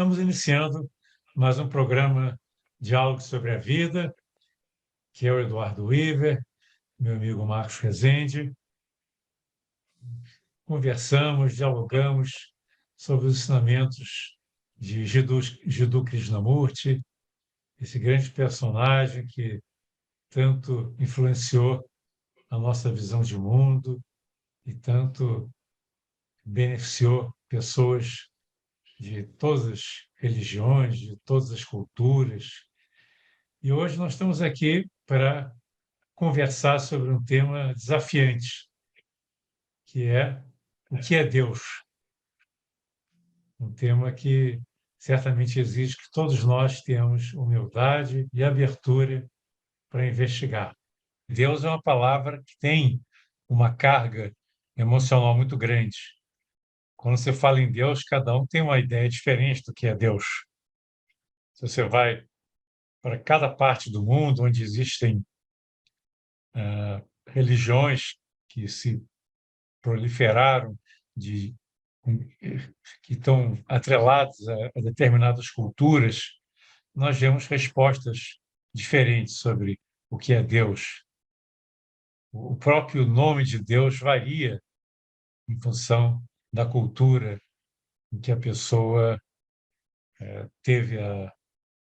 Estamos iniciando mais um programa Diálogo sobre a Vida, que é o Eduardo Weaver, meu amigo Marcos Rezende. Conversamos, dialogamos sobre os ensinamentos de Jiddu Krishnamurti, esse grande personagem que tanto influenciou a nossa visão de mundo e tanto beneficiou pessoas de todas as religiões, de todas as culturas. E hoje nós estamos aqui para conversar sobre um tema desafiante, que é o que é Deus? Um tema que certamente exige que todos nós tenhamos humildade e abertura para investigar. Deus é uma palavra que tem uma carga emocional muito grande. Quando você fala em Deus, cada um tem uma ideia diferente do que é Deus. Se você vai para cada parte do mundo onde existem religiões que se proliferaram, que estão atreladas a determinadas culturas, nós vemos respostas diferentes sobre o que é Deus. O próprio nome de Deus varia em função da cultura em que a pessoa teve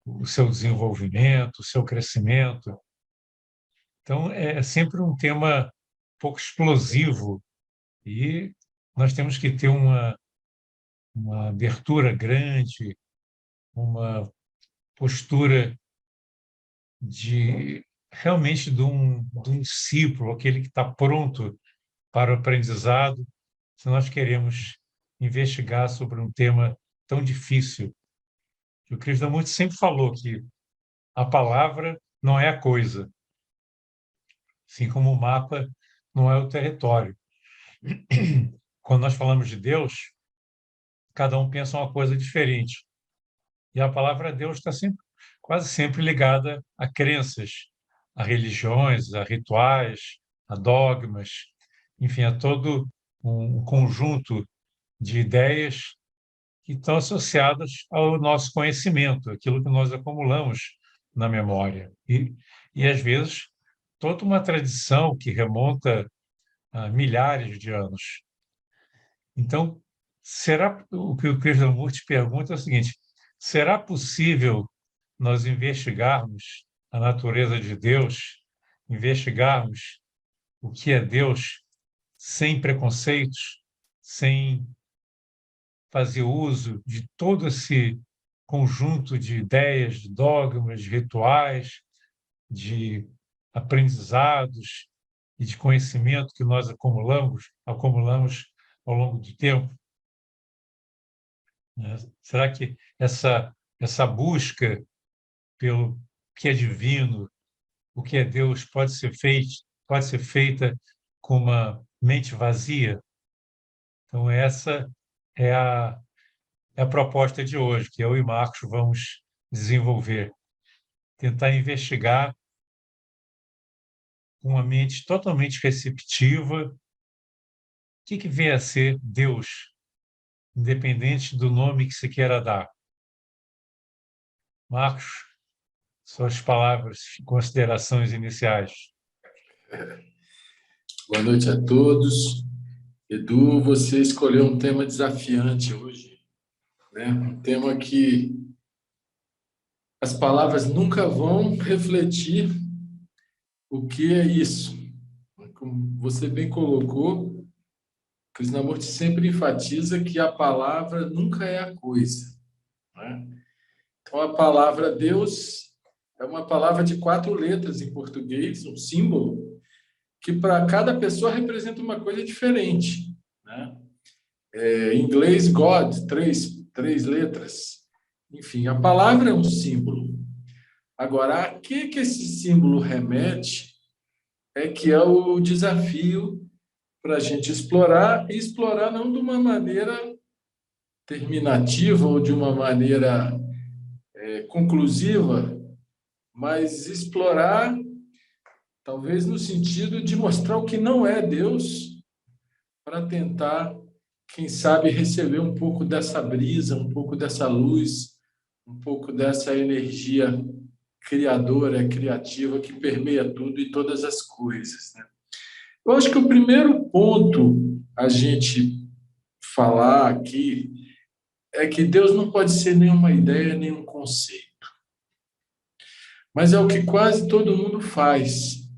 o seu desenvolvimento, o seu crescimento. Então, é sempre um tema um pouco explosivo e nós temos que ter uma abertura grande, uma postura de realmente de um discípulo, aquele que está pronto para o aprendizado, se nós queremos investigar sobre um tema tão difícil. O Krishnamurti sempre falou que a palavra não é a coisa, assim como o mapa não é o território. Quando nós falamos de Deus, cada um pensa uma coisa diferente. E a palavra Deus está quase sempre ligada a crenças, a religiões, a rituais, a dogmas, enfim, a todo um conjunto de ideias que estão associadas ao nosso conhecimento, aquilo que nós acumulamos na memória. E às vezes, toda uma tradição que remonta a milhares de anos. Então, será o que o Krishnamurti pergunta é o seguinte: será possível nós investigarmos a natureza de Deus, investigarmos o que é Deus sem preconceitos, sem fazer uso de todo esse conjunto de ideias, de dogmas, de rituais, de aprendizados e de conhecimento que nós acumulamos ao longo do tempo? Será que essa busca pelo que é divino, o que é Deus, pode ser feita com uma mente vazia? Então, essa é a proposta de hoje, que eu e Marcos vamos desenvolver. Tentar investigar com uma mente totalmente receptiva o que vem a ser Deus, independente do nome que se queira dar. Marcos, suas palavras, considerações iniciais. Boa noite a todos. Edu, você escolheu um tema desafiante hoje, né? Um tema que as palavras nunca vão refletir o que é isso. Como você bem colocou, Krishnamurti sempre enfatiza que a palavra nunca é a coisa, né? Então, a palavra Deus é uma palavra de 4 letras em português, um símbolo, que para cada pessoa representa uma coisa diferente, né? Em inglês, God, três letras. Enfim, a palavra é um símbolo. Agora, a que esse símbolo remete é que é o desafio para a gente explorar, e explorar não de uma maneira terminativa ou de uma maneira conclusiva, mas explorar talvez no sentido de mostrar o que não é Deus, para tentar quem sabe, receber um pouco dessa brisa, um pouco dessa luz, um pouco dessa energia criadora, criativa, que permeia tudo e todas as coisas, né? Eu acho que o primeiro ponto a gente falar aqui é que Deus não pode ser nenhuma ideia, nenhum conceito. Mas é o que quase todo mundo faz.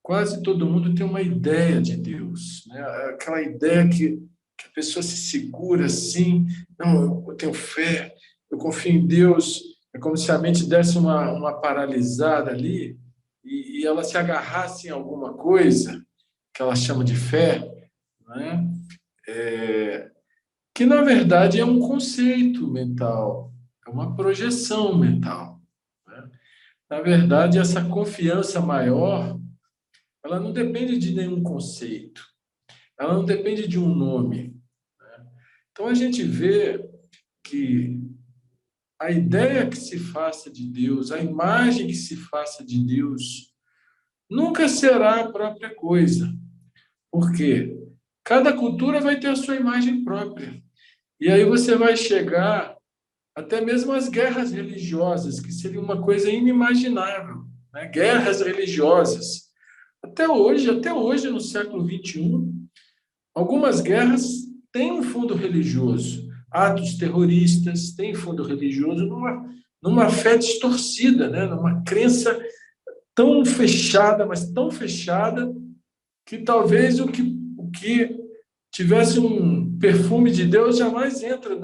Quase todo mundo tem uma ideia de Deus, né? Aquela ideia que a pessoa se segura assim, não, eu tenho fé, eu confio em Deus. É como se a mente desse uma paralisada ali e ela se agarrasse em alguma coisa que ela chama de fé, né? Que na verdade é um conceito mental, é uma projeção mental, né? Na verdade, essa confiança maior, ela não depende de nenhum conceito, ela não depende de um nome. Então a gente vê que a ideia que se faça de Deus, a imagem que se faça de Deus, nunca será a própria coisa. Por quê? Cada cultura vai ter a sua imagem própria. E aí você vai chegar até mesmo às guerras religiosas, que seria uma coisa inimaginável, né? Guerras religiosas. Até hoje, no século XXI, algumas guerras têm um fundo religioso. Atos terroristas têm fundo religioso numa fé distorcida, né? Numa crença tão fechada, mas tão fechada, que talvez o que tivesse um perfume de Deus jamais entra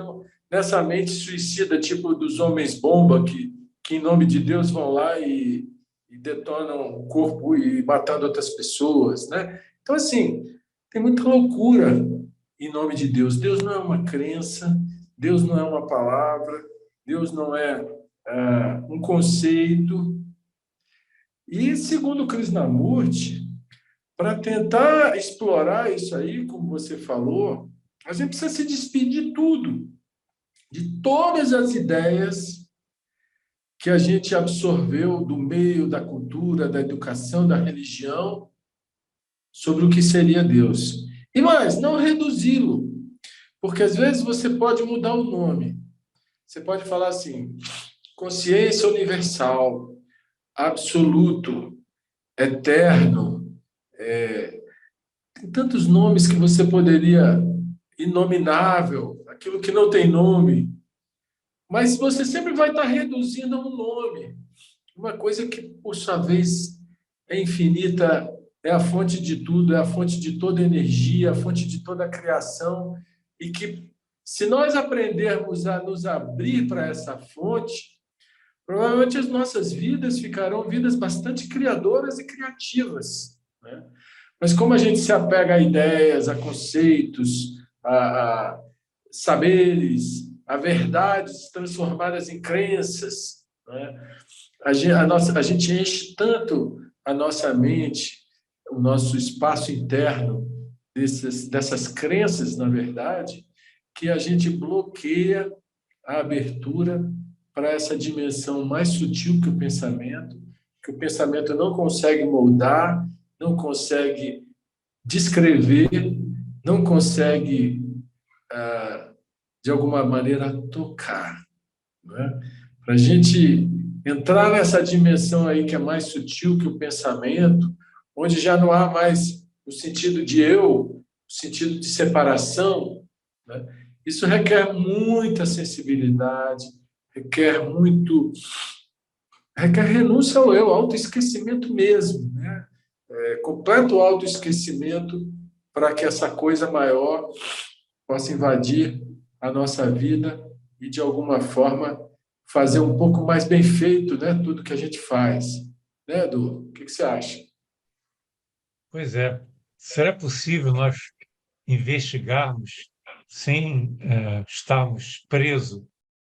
nessa mente suicida, tipo dos homens-bomba, que em nome de Deus vão lá e detonam o corpo e matando outras pessoas, né? Então, assim, tem muita loucura em nome de Deus. Deus não é uma crença, Deus não é uma palavra, Deus não é um conceito. E, segundo Krishnamurti, para tentar explorar isso aí, como você falou, a gente precisa se despedir de tudo, de todas as ideias que a gente absorveu do meio, da cultura, da educação, da religião, sobre o que seria Deus. E mais, não reduzi-lo, porque às vezes você pode mudar o nome. Você pode falar assim: consciência universal, absoluto, eterno. Tem tantos nomes que você poderia, inominável, aquilo que não tem nome, mas você sempre vai estar reduzindo a um nome, uma coisa que, por sua vez, é infinita, é a fonte de tudo, é a fonte de toda energia, a fonte de toda a criação, e que, se nós aprendermos a nos abrir para essa fonte, provavelmente as nossas vidas ficarão vidas bastante criadoras e criativas, né? Mas como a gente se apega a ideias, a conceitos, a saberes, a verdades transformadas em crenças, né? A gente enche tanto a nossa mente, o nosso espaço interno dessas crenças, na verdade, que a gente bloqueia a abertura para essa dimensão mais sutil que o pensamento não consegue moldar, não consegue descrever, não consegue, de alguma maneira, tocar, né? Para a gente entrar nessa dimensão aí que é mais sutil que o pensamento, onde já não há mais o sentido de eu, o sentido de separação, né? Isso requer muita sensibilidade, requer renúncia ao eu, autoesquecimento mesmo, né? Completo autoesquecimento para que essa coisa maior possa invadir a nossa vida e, de alguma forma, fazer um pouco mais bem feito, né, tudo que a gente faz. Né, Edu? O que você acha? Pois é. Será possível nós investigarmos sem estarmos presos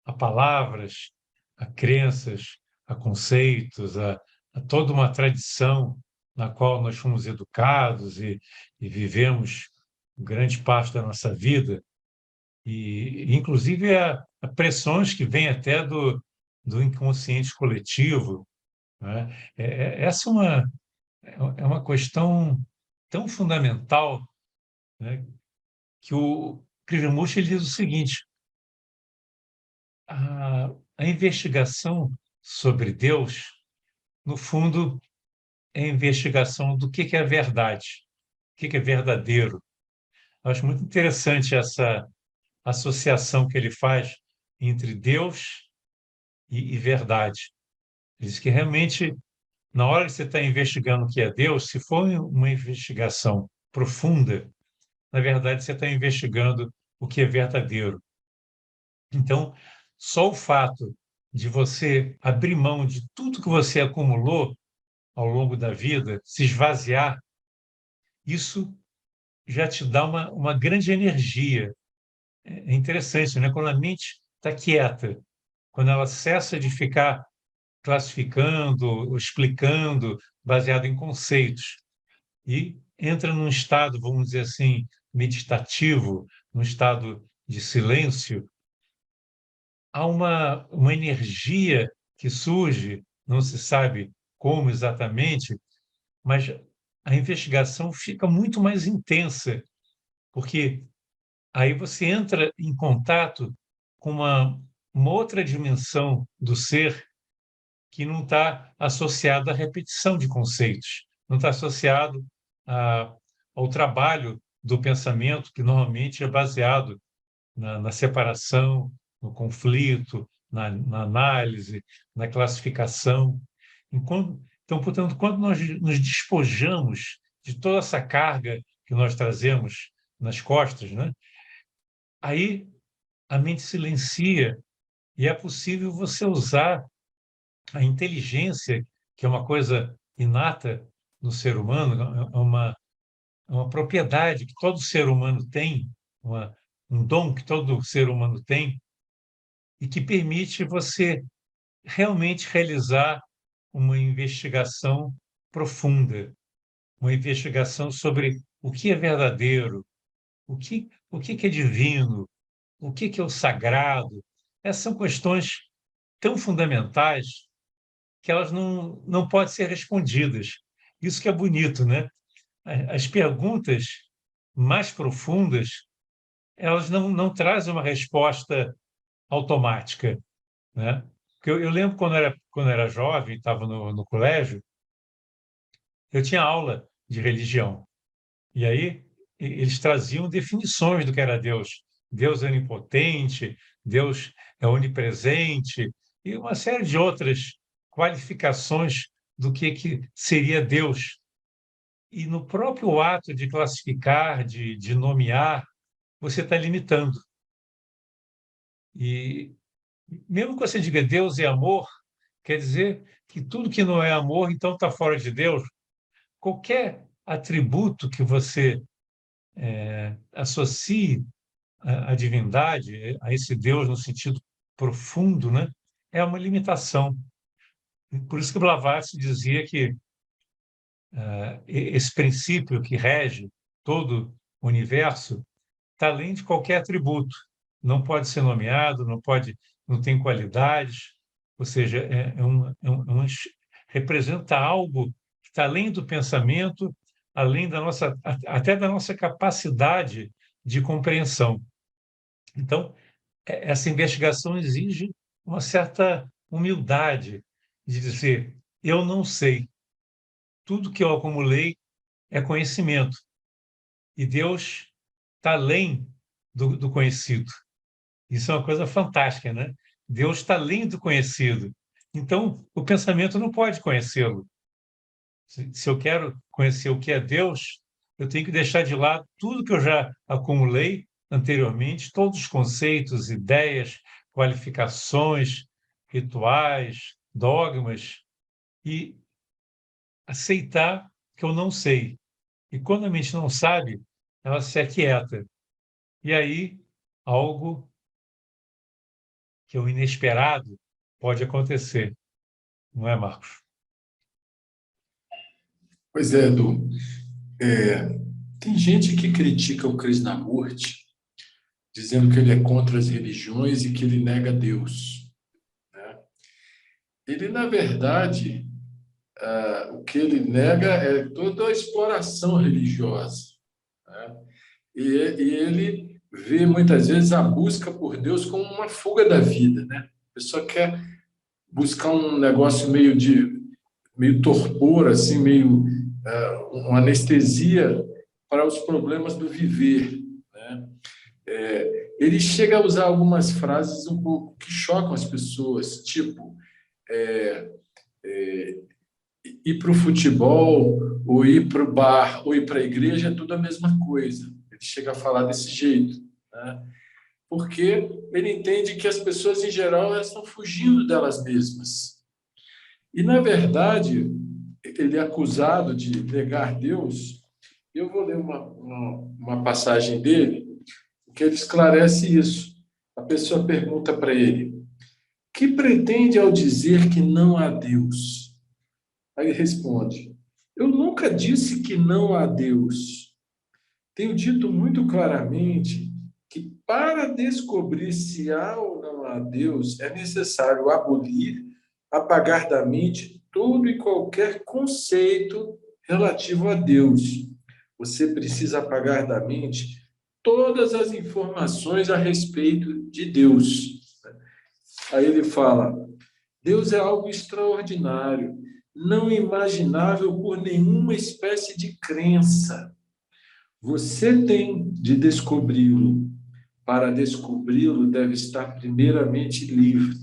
a palavras, a crenças, a conceitos, a toda uma tradição na qual nós fomos educados e vivemos grande parte da nossa vida, e inclusive a pressões que vêm até do inconsciente coletivo, né? Essa é uma questão tão fundamental, né, que Krishnamurti ele diz o seguinte: a investigação sobre Deus, no fundo, é a investigação do que é verdade, o que é verdadeiro. Eu acho muito interessante essa associação que ele faz entre Deus e verdade. Ele diz que realmente, na hora que você está investigando o que é Deus, se for uma investigação profunda, na verdade você está investigando o que é verdadeiro. Então, só o fato de você abrir mão de tudo que você acumulou ao longo da vida, se esvaziar, isso já te dá uma grande energia. É interessante, né? Quando a mente está quieta, quando ela cessa de ficar classificando, explicando, baseado em conceitos, e entra num estado, vamos dizer assim, meditativo, num estado de silêncio, há uma energia que surge, não se sabe como exatamente, mas a investigação fica muito mais intensa, porque aí você entra em contato com uma outra dimensão do ser que não está associada à repetição de conceitos, não está associado a, ao trabalho do pensamento, que normalmente é baseado na separação, no conflito, na análise, na classificação. Então, portanto, quando nós nos despojamos de toda essa carga que nós trazemos nas costas, né, aí a mente silencia e é possível você usar a inteligência, que é uma coisa inata no ser humano, é uma propriedade que todo ser humano tem, um dom que todo ser humano tem, e que permite você realmente realizar uma investigação profunda, uma investigação sobre o que é verdadeiro, o que é divino, o que é o sagrado. Essas são questões tão fundamentais que elas não podem ser respondidas. Isso que é bonito, né? As perguntas mais profundas, elas não trazem uma resposta automática, né? Porque eu lembro quando era jovem, estava no colégio, eu tinha aula de religião. E aí eles traziam definições do que era Deus. Deus é onipotente, Deus é onipresente, e uma série de outras qualificações do que seria Deus. E no próprio ato de classificar, de nomear, você está limitando. E mesmo que você diga Deus é amor, quer dizer que tudo que não é amor, então está fora de Deus. Qualquer atributo que você associe à divindade, a esse Deus no sentido profundo, né, é uma limitação. Por isso que Blavatsky dizia que esse princípio que rege todo o universo está além de qualquer atributo. Não pode ser nomeado, não tem qualidades, ou seja, representa algo que está além do pensamento, além até da nossa capacidade de compreensão. Então, essa investigação exige uma certa humildade de dizer: eu não sei, tudo que eu acumulei é conhecimento, e Deus está além do conhecido. Isso é uma coisa fantástica, né? Deus está além do conhecido. Então, o pensamento não pode conhecê-lo. Se eu quero conhecer o que é Deus, eu tenho que deixar de lado tudo que eu já acumulei anteriormente, todos os conceitos, ideias, qualificações, rituais, dogmas, e aceitar que eu não sei. E quando a mente não sabe, ela se aquieta. E aí, algo que é o inesperado pode acontecer, não é, Marcos? Pois é, Edu. Tem gente que critica o Krishnamurti, dizendo que ele é contra as religiões e que ele nega Deus, né? Ele, na verdade, o que ele nega é toda a exploração religiosa, né? E ele vê muitas vezes a busca por Deus como uma fuga da vida, né? A pessoa quer buscar um negócio meio torpor, assim, meio uma anestesia para os problemas do viver, né? Ele chega a usar algumas frases um pouco que chocam as pessoas, tipo ir para o futebol, ou ir para o bar, ou ir para a igreja, é tudo a mesma coisa. Ele chega a falar desse jeito, né? Porque ele entende que as pessoas, em geral, elas estão fugindo delas mesmas. E, na verdade, ele é acusado de negar Deus. Eu vou ler uma passagem dele, que ele esclarece isso. A pessoa pergunta para ele: que pretende ao dizer que não há Deus? Aí ele responde: eu nunca disse que não há Deus. Tenho dito muito claramente que para descobrir se há ou não há Deus, é necessário abolir, apagar da mente todo e qualquer conceito relativo a Deus. Você precisa apagar da mente todas as informações a respeito de Deus. Aí ele fala: Deus é algo extraordinário, não imaginável por nenhuma espécie de crença. Você tem de descobri-lo. Para descobri-lo, deve estar primeiramente livre.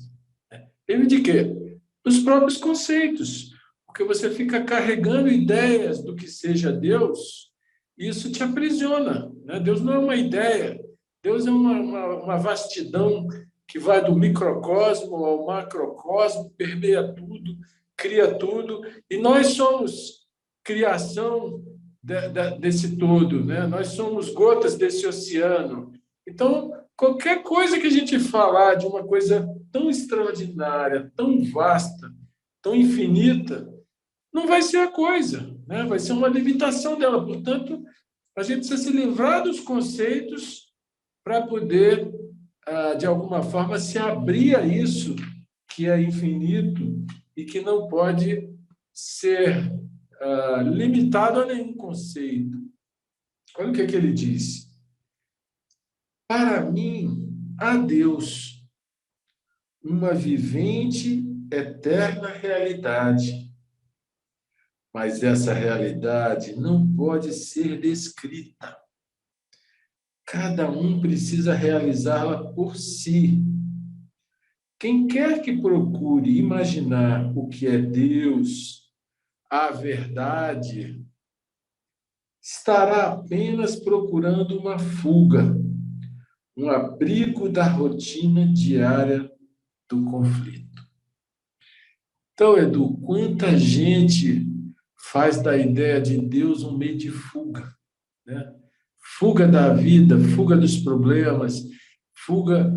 Livre de quê? Dos próprios conceitos. Porque você fica carregando ideias do que seja Deus, e isso te aprisiona, né? Deus não é uma ideia. Deus é uma vastidão que vai do microcosmo ao macrocosmo, permeia tudo, cria tudo, e nós somos criação desse todo, né? Nós somos gotas desse oceano. Então, qualquer coisa que a gente falar de uma coisa tão extraordinária, tão vasta, tão infinita, não vai ser a coisa, né? Vai ser uma limitação dela. Portanto, a gente precisa se livrar dos conceitos para poder, de alguma forma, se abrir a isso que é infinito e que não pode ser limitado a nenhum conceito. Olha o que ele diz. Para mim, há Deus, uma vivente, eterna realidade. Mas essa realidade não pode ser descrita. Cada um precisa realizá-la por si. Quem quer que procure imaginar o que é Deus, a verdade, estará apenas procurando uma fuga, um abrigo da rotina diária do conflito. Então, Edu, quanta gente faz da ideia de Deus um meio de fuga, né? Fuga da vida, fuga dos problemas, fuga.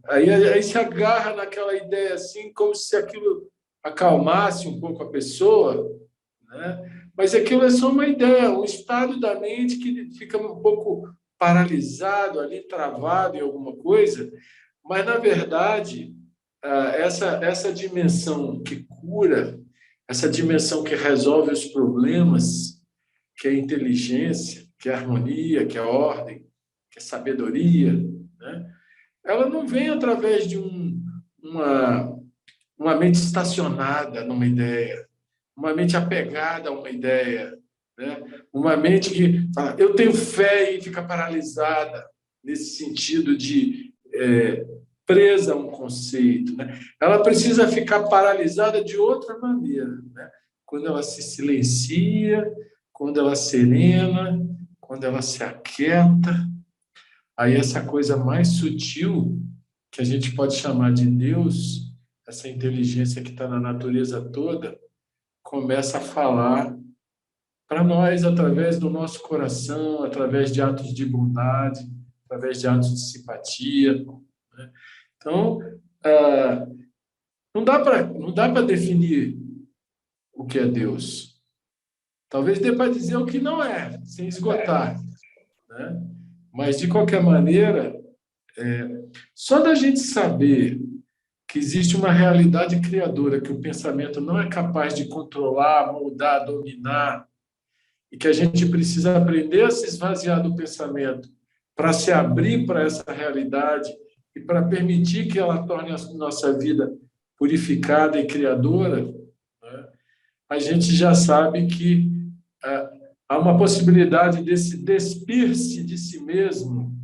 Aí se agarra naquela ideia assim, como se aquilo acalmasse um pouco a pessoa, né? Mas aquilo é só uma ideia, um estado da mente que fica um pouco paralisado ali, travado em alguma coisa, mas, na verdade, essa dimensão que cura, essa dimensão que resolve os problemas, que é a inteligência, que é a harmonia, que é a ordem, que é a sabedoria, né? Ela não vem através de uma mente estacionada numa ideia, uma mente apegada a uma ideia, né? Uma mente que fala, eu tenho fé e fica paralisada, nesse sentido de presa a um conceito, né? Ela precisa ficar paralisada de outra maneira, né? Quando ela se silencia, quando ela serena, quando ela se aquieta, aí essa coisa mais sutil que a gente pode chamar de Deus, essa inteligência que está na natureza toda, começa a falar para nós através do nosso coração, através de atos de bondade, através de atos de simpatia, né? Então, não dá para definir o que é Deus. Talvez dê para dizer o que não é, sem esgotar, né? Mas, de qualquer maneira, só da gente saber que existe uma realidade criadora, que o pensamento não é capaz de controlar, moldar, dominar, e que a gente precisa aprender a se esvaziar do pensamento para se abrir para essa realidade e para permitir que ela torne a nossa vida purificada e criadora, né, a gente já sabe que há uma possibilidade desse despir-se de si mesmo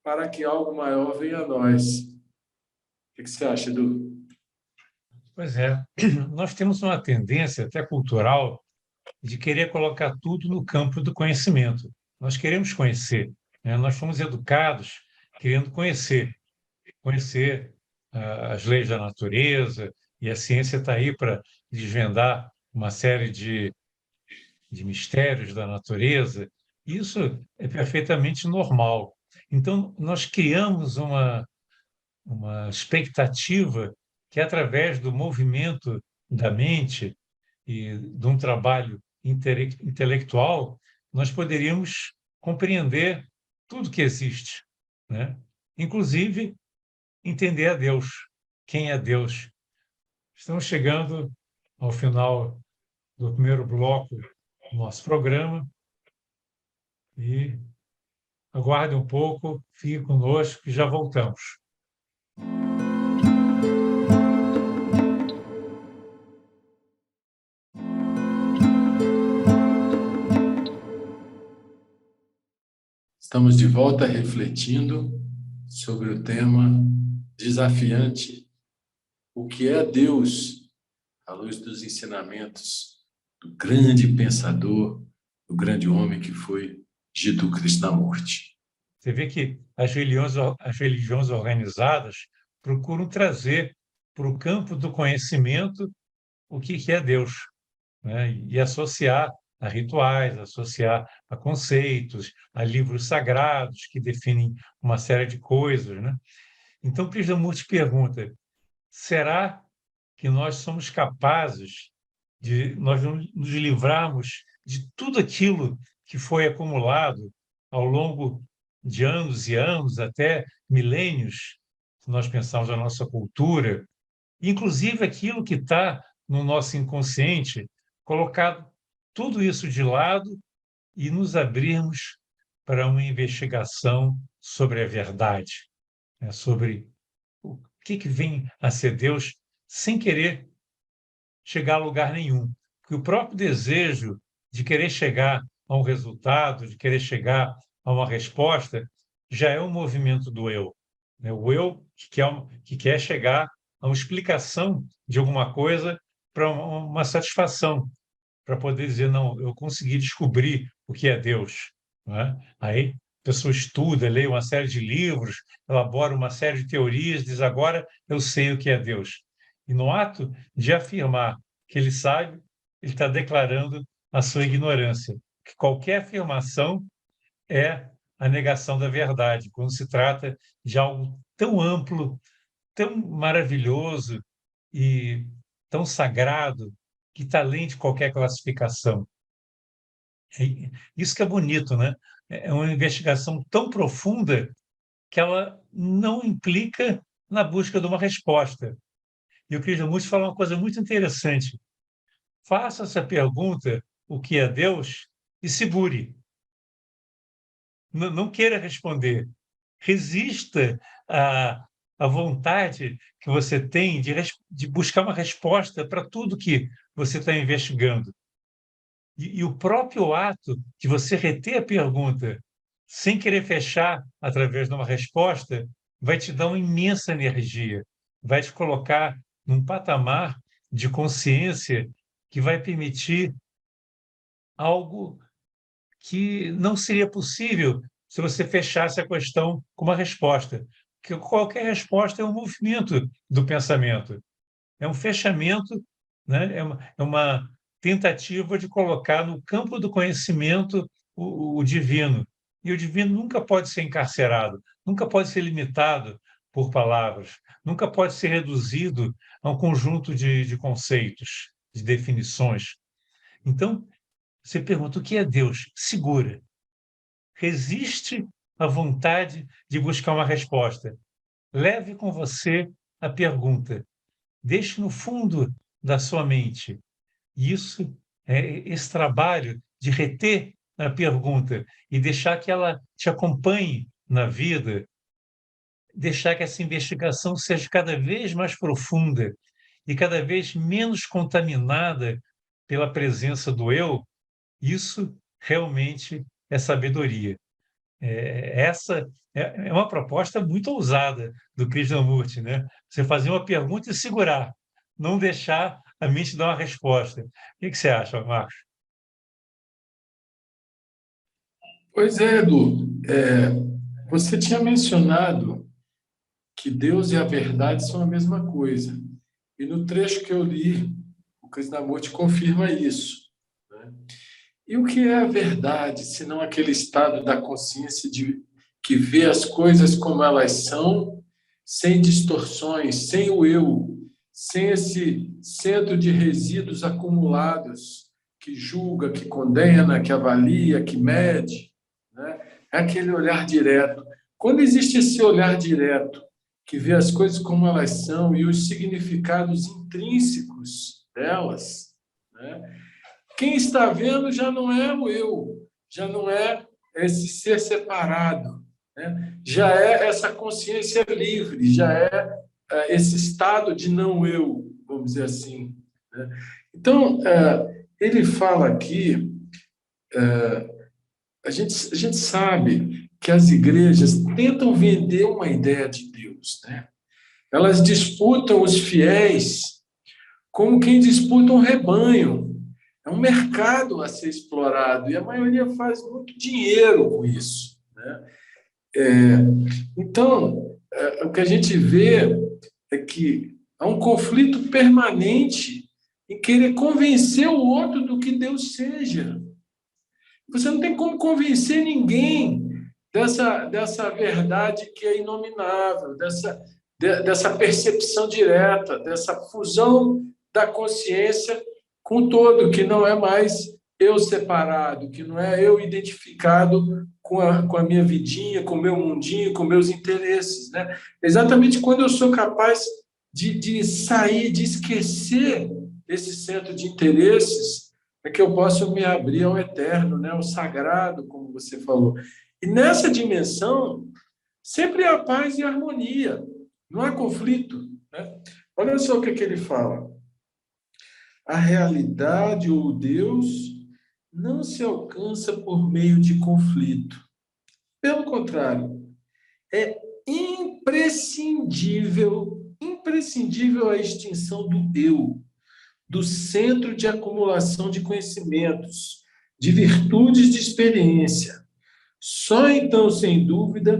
para que algo maior venha a nós. O que você acha, Edu? Pois é, nós temos uma tendência até cultural de querer colocar tudo no campo do conhecimento. Nós queremos conhecer, né? Nós fomos educados querendo conhecer as leis da natureza, e a ciência está aí para desvendar uma série de mistérios da natureza. Isso é perfeitamente normal. Então, nós criamos uma expectativa que, através do movimento da mente e de um trabalho intelectual, nós poderíamos compreender tudo que existe, né? Inclusive entender a Deus, quem é Deus. Estamos chegando ao final do primeiro bloco do nosso programa e aguarde um pouco, fique conosco que já voltamos. Estamos de volta refletindo sobre o tema desafiante: o que é Deus, à luz dos ensinamentos do grande pensador, do grande homem que foi Jesus Cristo na morte. Você vê que as religiões organizadas procuram trazer para o campo do conhecimento o que é Deus, né? E associar a rituais, associar a conceitos, a livros sagrados que definem uma série de coisas, né? Então, Krishnamurti pergunta: será que nós somos capazes de nós nos livrarmos de tudo aquilo que foi acumulado ao longo de anos e anos, até milênios, se nós pensarmos na nossa cultura, inclusive aquilo que está no nosso inconsciente, colocado tudo isso de lado e nos abrirmos para uma investigação sobre a verdade, né? Sobre o que vem a ser Deus, sem querer chegar a lugar nenhum. Porque o próprio desejo de querer chegar a um resultado, de querer chegar a uma resposta, já é um movimento do eu, né? O eu que quer chegar a uma explicação de alguma coisa para uma satisfação, para poder dizer, não, eu consegui descobrir o que é Deus, não é? Aí a pessoa estuda, lê uma série de livros, elabora uma série de teorias, diz, agora eu sei o que é Deus. E no ato de afirmar que ele sabe, ele está declarando a sua ignorância. Que qualquer afirmação é a negação da verdade, quando se trata de algo tão amplo, tão maravilhoso e tão sagrado, que está além de qualquer classificação. Isso que é bonito, né? É uma investigação tão profunda que ela não implica na busca de uma resposta. E o Krishnamurti fala uma coisa muito interessante. Faça essa pergunta, o que é Deus, e segure. Não queira responder. Resista à vontade que você tem de buscar uma resposta para tudo que você está investigando. E o próprio ato de você reter a pergunta sem querer fechar através de uma resposta vai te dar uma imensa energia, vai te colocar num patamar de consciência que vai permitir algo que não seria possível se você fechasse a questão com uma resposta. Porque qualquer resposta é um movimento do pensamento, é um fechamento, né? É uma tentativa de colocar no campo do conhecimento o divino. E o divino nunca pode ser encarcerado, nunca pode ser limitado por palavras, nunca pode ser reduzido a um conjunto de conceitos, de definições. Então, você pergunta o que é Deus? Segura. Resiste à vontade de buscar uma resposta. Leve com você a pergunta. Deixe no fundo da sua mente. E isso, esse trabalho de reter na pergunta e deixar que ela te acompanhe na vida, deixar que essa investigação seja cada vez mais profunda e cada vez menos contaminada pela presença do eu, isso realmente é sabedoria. Essa é uma proposta muito ousada do Krishnamurti, né? Você fazer uma pergunta e segurar, não deixar a mente dar uma resposta. O que você acha, Marcos? Pois é, Edu. Você tinha mencionado que Deus e a verdade são a mesma coisa. E no trecho que eu li, o Krishnamurti confirma isso, né? E o que é a verdade, senão aquele estado da consciência que vê as coisas como elas são, sem distorções, sem o eu, sem esse centro de resíduos acumulados, que julga, que condena, que avalia, que mede, né? É aquele olhar direto. Quando existe esse olhar direto, que vê as coisas como elas são e os significados intrínsecos delas, né? Quem está vendo já não é o eu, já não é esse ser separado, né? Já é essa consciência livre, já é esse estado de não eu, vamos dizer assim, né? Então, ele fala aqui, a gente sabe que as igrejas tentam vender uma ideia de Deus, né? Elas disputam os fiéis como quem disputa um rebanho. É um mercado a ser explorado e a maioria faz muito dinheiro com isso, né? Então, o que a gente vê é que há um conflito permanente em querer convencer o outro do que Deus seja. Você não tem como convencer ninguém dessa verdade que é inominável, dessa percepção direta, dessa fusão da consciência com o todo, que não é mais eu separado, que não é eu identificado com a minha vidinha, com o meu mundinho, com meus interesses, né? Exatamente quando eu sou capaz de sair, de esquecer esse centro de interesses, é que eu posso me abrir ao eterno, né? Ao sagrado, como você falou. E nessa dimensão, sempre há paz e harmonia, não há conflito, né? Olha só o que ele fala. A realidade ou Deus não se alcança por meio de conflito. Pelo contrário, é imprescindível a extinção do eu, do centro de acumulação de conhecimentos, de virtudes de experiência. Só então, sem dúvida,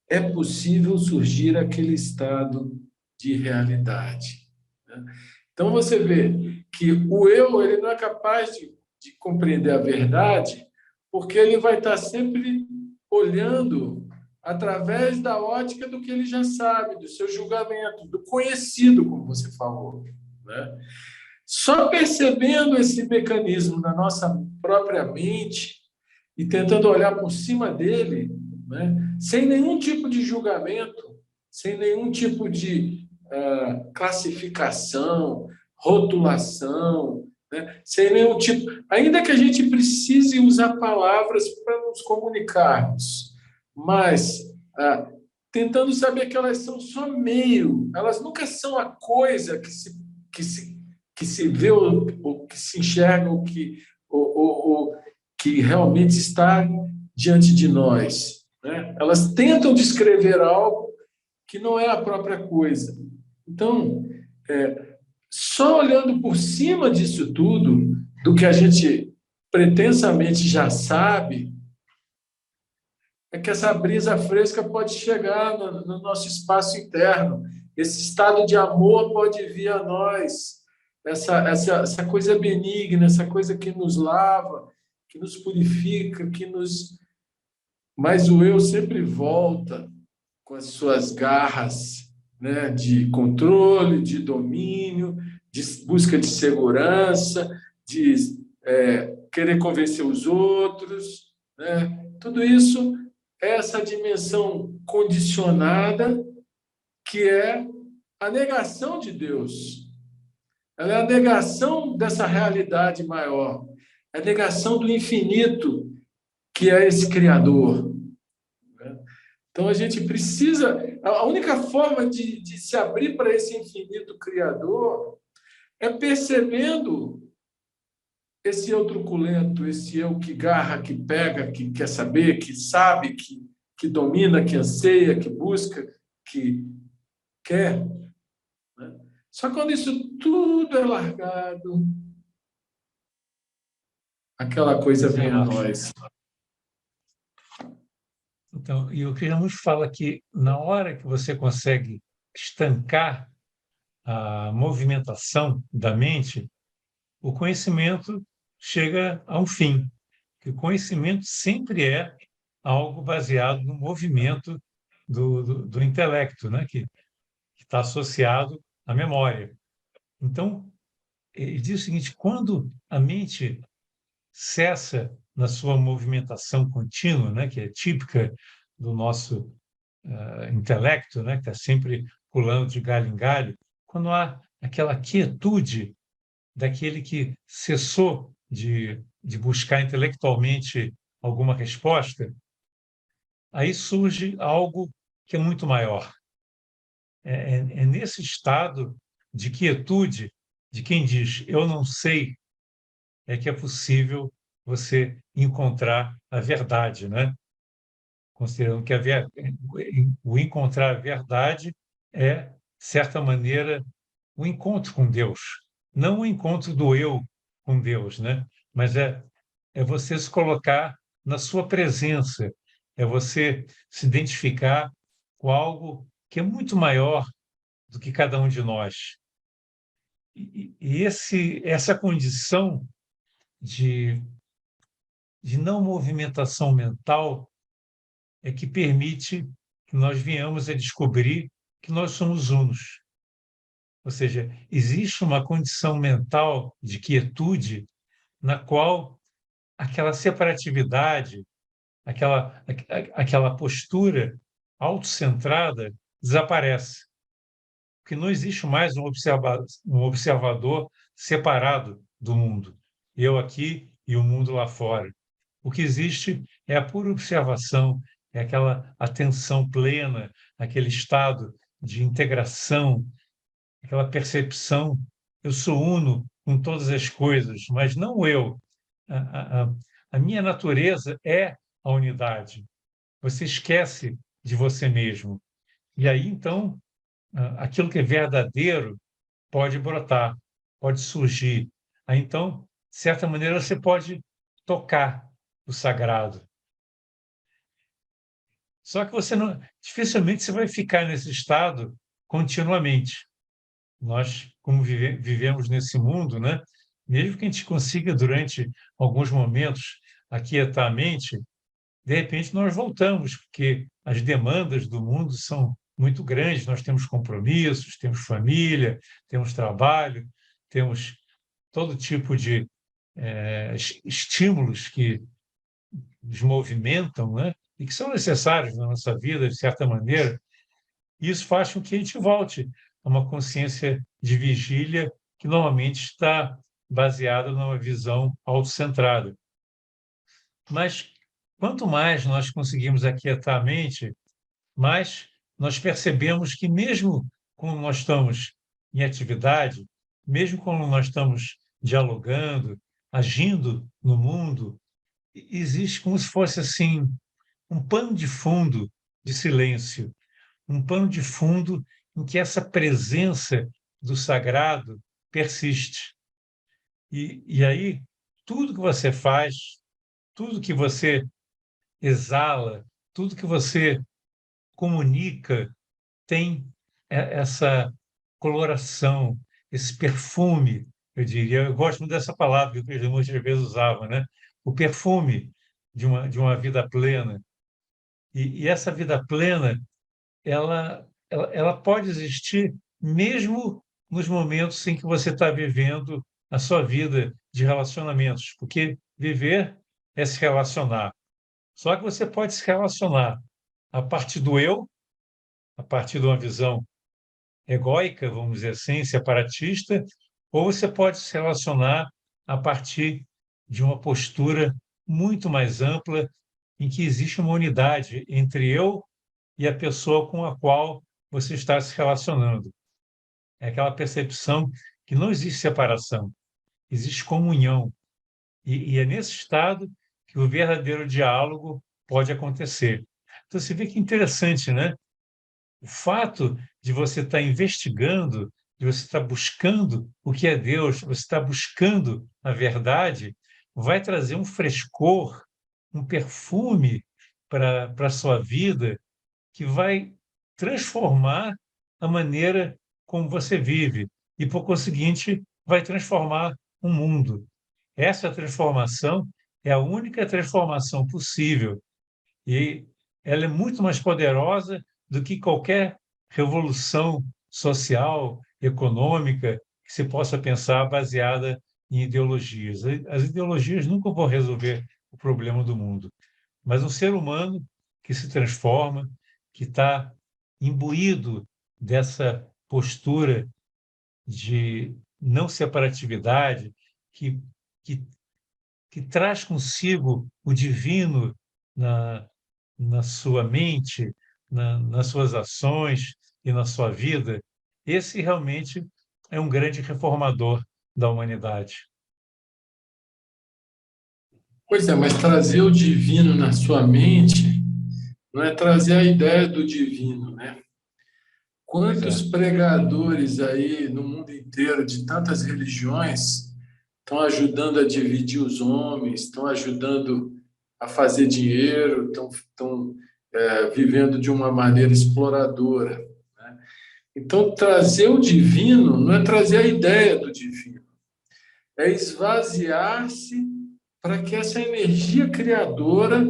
é possível surgir aquele estado de realidade, né? Então, você vê que o eu ele não é capaz de compreender a verdade, porque ele vai estar sempre olhando através da ótica do que ele já sabe, do seu julgamento, do conhecido, como você falou, né? Só percebendo esse mecanismo na nossa própria mente e tentando olhar por cima dele, né, sem nenhum tipo de julgamento, sem nenhum tipo de classificação, rotulação, né, sem nenhum tipo. Ainda que a gente precise usar palavras para nos comunicarmos, mas tentando saber que elas são só meio, elas nunca são a coisa que se vê, ou que se enxerga, ou que realmente está diante de nós, né? Elas tentam descrever algo que não é a própria coisa. Então, só olhando por cima disso tudo, do que a gente pretensamente já sabe, é que essa brisa fresca pode chegar no nosso espaço interno. Esse estado de amor pode vir a nós. Essa coisa benigna, essa coisa que nos lava, que nos purifica, mas o eu sempre volta com as suas garras, né, de controle, de domínio, de busca de segurança, de querer convencer os outros, né? Tudo isso é essa dimensão condicionada que é a negação de Deus. Ela é a negação dessa realidade maior, a negação do infinito, que é esse Criador. Né? Então, a gente precisa... A única forma de se abrir para esse infinito Criador é percebendo esse eu truculento, esse eu que garra, que pega, que quer saber, que sabe, que domina, que anseia, que busca, que quer. Né? Só quando isso tudo é largado, aquela coisa vem a nós. Então, e o Criamos fala que na hora que você consegue estancar a movimentação da mente, o conhecimento chega a um fim. Que o conhecimento sempre é algo baseado no movimento do intelecto, né? Que está associado à memória. Então, ele diz o seguinte: quando a mente cessa na sua movimentação contínua, né? Que é típica do nosso intelecto, né? Que está sempre pulando de galho em galho, quando há aquela quietude daquele que cessou de buscar intelectualmente alguma resposta, aí surge algo que é muito maior. É nesse estado de quietude de quem diz eu não sei, é que é possível você encontrar a verdade, né? Considerando que o encontrar a verdade é, de certa maneira, o encontro com Deus. Não o encontro do eu com Deus, né? Mas é você se colocar na sua presença, é você se identificar com algo que é muito maior do que cada um de nós. Essa condição de, de não movimentação mental é que permite que nós venhamos a descobrir que nós somos unos. Ou seja, existe uma condição mental de quietude na qual aquela separatividade, aquela postura autocentrada desaparece. Porque não existe mais um observador separado do mundo. Eu aqui e o mundo lá fora. O que existe é a pura observação, é aquela atenção plena, aquele estado de integração, aquela percepção. Eu sou uno com todas as coisas, mas não eu. A minha natureza é a unidade. Você esquece de você mesmo. E aí, então, aquilo que é verdadeiro pode brotar, pode surgir. Aí, então, de certa maneira, você pode tocar o sagrado. Só que você não, dificilmente você vai ficar nesse estado continuamente. Nós, como vivemos nesse mundo, né? Mesmo que a gente consiga, durante alguns momentos, aquietar a mente, de repente nós voltamos, porque as demandas do mundo são muito grandes, nós temos compromissos, temos família, temos trabalho, temos todo tipo de estímulos que nos movimentam, né? E que são necessários na nossa vida, de certa maneira. E isso faz com que a gente volte a uma consciência de vigília que normalmente está baseada numa visão autocentrada. Mas quanto mais nós conseguimos aquietar a mente, mais nós percebemos que mesmo quando nós estamos em atividade, mesmo quando nós estamos dialogando, agindo no mundo, existe como se fosse assim um pano de fundo de silêncio, um pano de fundo em que essa presença do sagrado persiste. E aí, tudo que você faz, tudo que você exala, tudo que você comunica tem essa coloração, esse perfume, eu diria. Eu gosto muito dessa palavra que o Cristo muitas vezes usava, né? O perfume de uma vida plena. E essa vida plena ela pode existir mesmo nos momentos em que você está vivendo a sua vida de relacionamentos, porque viver é se relacionar. Só que você pode se relacionar a partir do eu, a partir de uma visão egóica, vamos dizer assim, separatista, ou você pode se relacionar a partir de uma postura muito mais ampla em que existe uma unidade entre eu e a pessoa com a qual você está se relacionando. É aquela percepção que não existe separação, existe comunhão. E é nesse estado que o verdadeiro diálogo pode acontecer. Então, você vê que interessante, né? O fato de você estar investigando, de você estar buscando o que é Deus, você estar buscando a verdade, vai trazer um frescor, um perfume para a sua vida que vai transformar a maneira como você vive e, por conseguinte, vai transformar o mundo. Essa transformação é a única transformação possível e ela é muito mais poderosa do que qualquer revolução social, econômica que se possa pensar baseada em ideologias. As ideologias nunca vão resolver o problema do mundo, mas um ser humano que se transforma, que está imbuído dessa postura de não separatividade, que, que, que traz consigo o divino na, na sua mente, nas suas ações e na sua vida, esse realmente é um grande reformador da humanidade. Pois é, mas trazer o divino na sua mente não é trazer a ideia do divino, né? Pois Quantos é, pregadores aí no mundo inteiro, de tantas religiões, estão ajudando a dividir os homens, estão ajudando a fazer dinheiro, estão vivendo de uma maneira exploradora, né? Então, trazer o divino não é trazer a ideia do divino, é esvaziar-se para que essa energia criadora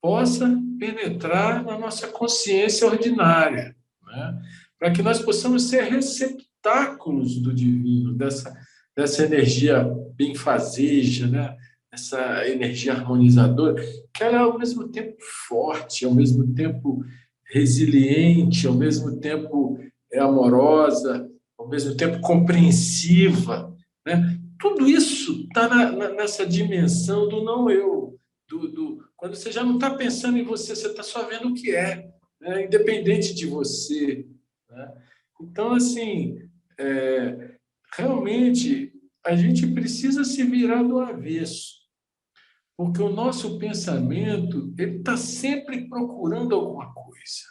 possa penetrar na nossa consciência ordinária, né? Para que nós possamos ser receptáculos do divino, dessa energia benfazeja, né? Essa energia harmonizadora, que ela é ao mesmo tempo forte, ao mesmo tempo resiliente, ao mesmo tempo amorosa, ao mesmo tempo compreensiva, né? Tudo isso está nessa dimensão do não eu, quando você já não está pensando em você, você está só vendo o que é, né? Independente de você, né? Então, assim, realmente, a gente precisa se virar do avesso, porque o nosso pensamento ele está sempre procurando alguma coisa,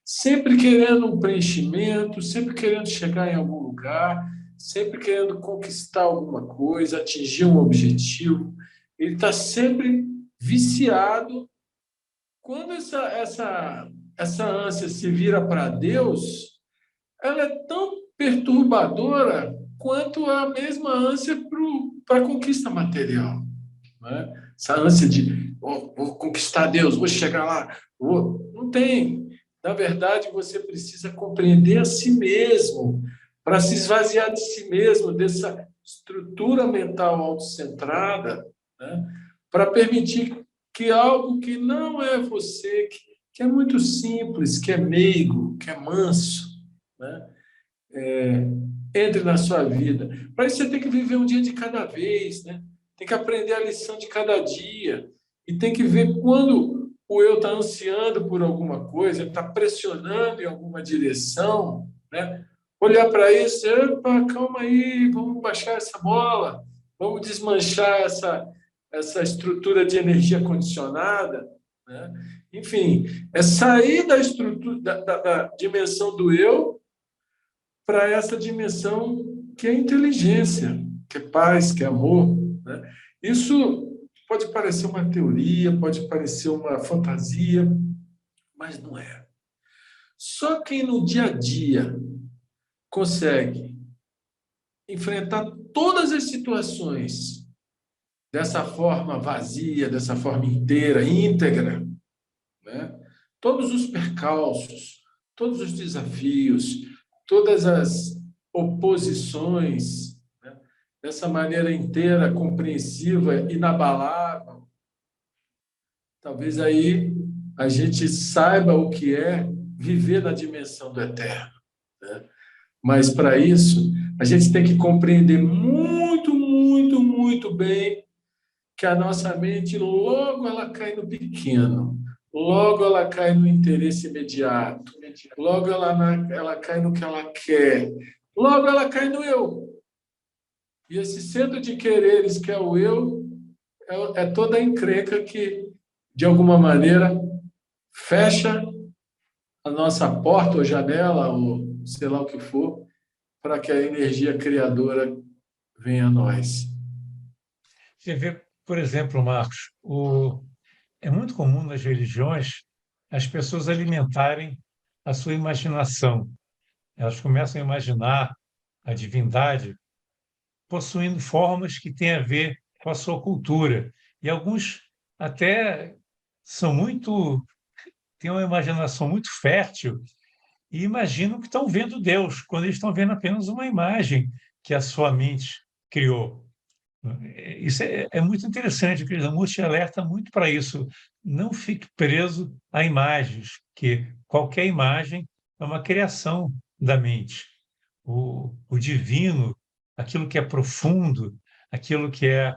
sempre querendo um preenchimento, sempre querendo chegar em algum lugar, sempre querendo conquistar alguma coisa, atingir um objetivo. Ele está sempre viciado. Quando essa ânsia se vira para Deus, ela é tão perturbadora quanto a mesma ânsia para a conquista material, né? Essa ânsia de vou conquistar Deus, vou chegar lá, não tem. Na verdade, você precisa compreender a si mesmo, para se esvaziar de si mesmo, dessa estrutura mental autocentrada, né? Para permitir que algo que não é você, que é muito simples, que é meigo, que é manso, né? Entre na sua vida. Para isso, você tem que viver um dia de cada vez, né? Tem que aprender a lição de cada dia. E tem que ver quando o eu está ansiando por alguma coisa, está pressionando em alguma direção, né? Olhar para isso, opa, calma aí, vamos baixar essa bola, vamos desmanchar essa estrutura de energia condicionada, né? Enfim, é sair da estrutura, da dimensão do eu para essa dimensão que é inteligência, que é paz, que é amor, né? Isso pode parecer uma teoria, pode parecer uma fantasia, mas não é. Só quem no dia a dia consegue enfrentar todas as situações dessa forma vazia, dessa forma inteira, íntegra, né? Todos os percalços, todos os desafios, todas as oposições, né? Dessa maneira inteira, compreensiva, inabalável. Talvez aí a gente saiba o que é viver na dimensão do eterno, né? Mas para isso, a gente tem que compreender muito, muito, muito bem que a nossa mente logo ela cai no pequeno, logo ela cai no interesse imediato, logo ela cai no que ela quer, logo ela cai no eu. E esse centro de quereres que é o eu, é toda a encrenca que, de alguma maneira, fecha a nossa porta ou janela, ou sei lá o que for, para que a energia criadora venha a nós. Você vê, por exemplo, Marcos, é muito comum nas religiões as pessoas alimentarem a sua imaginação. Elas começam a imaginar a divindade possuindo formas que têm a ver com a sua cultura. E alguns até são muito, têm uma imaginação muito fértil e imaginam que estão vendo Deus, quando eles estão vendo apenas uma imagem que a sua mente criou. Isso é muito interessante, o Krishnamurti alerta muito para isso. Não fique preso a imagens, que qualquer imagem é uma criação da mente. O divino, aquilo que é profundo, aquilo que é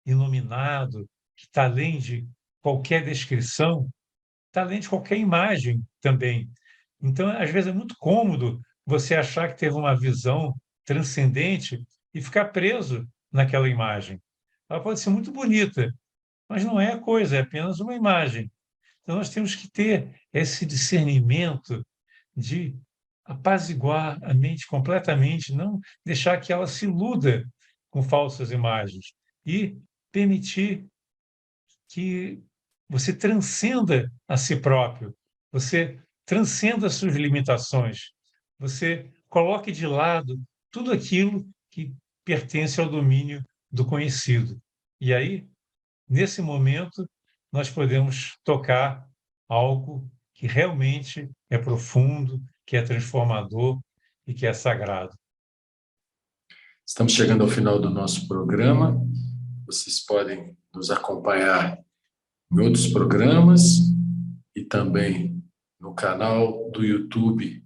iluminado, que está além de qualquer descrição, está além de qualquer imagem também. Então, às vezes, é muito cômodo você achar que teve uma visão transcendente e ficar preso naquela imagem. Ela pode ser muito bonita, mas não é a coisa, é apenas uma imagem. Então, nós temos que ter esse discernimento de apaziguar a mente completamente, não deixar que ela se iluda com falsas imagens e permitir que você transcenda a si próprio, você transcenda as suas limitações, você coloque de lado tudo aquilo que pertence ao domínio do conhecido. E aí, nesse momento, nós podemos tocar algo que realmente é profundo, que é transformador e que é sagrado. Estamos chegando ao final do nosso programa. Vocês podem nos acompanhar em outros programas e também no canal do YouTube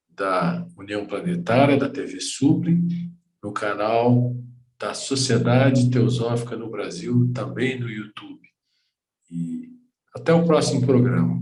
da União Planetária, da TV Supre, no canal da Sociedade Teosófica no Brasil, também no YouTube. E até o próximo programa.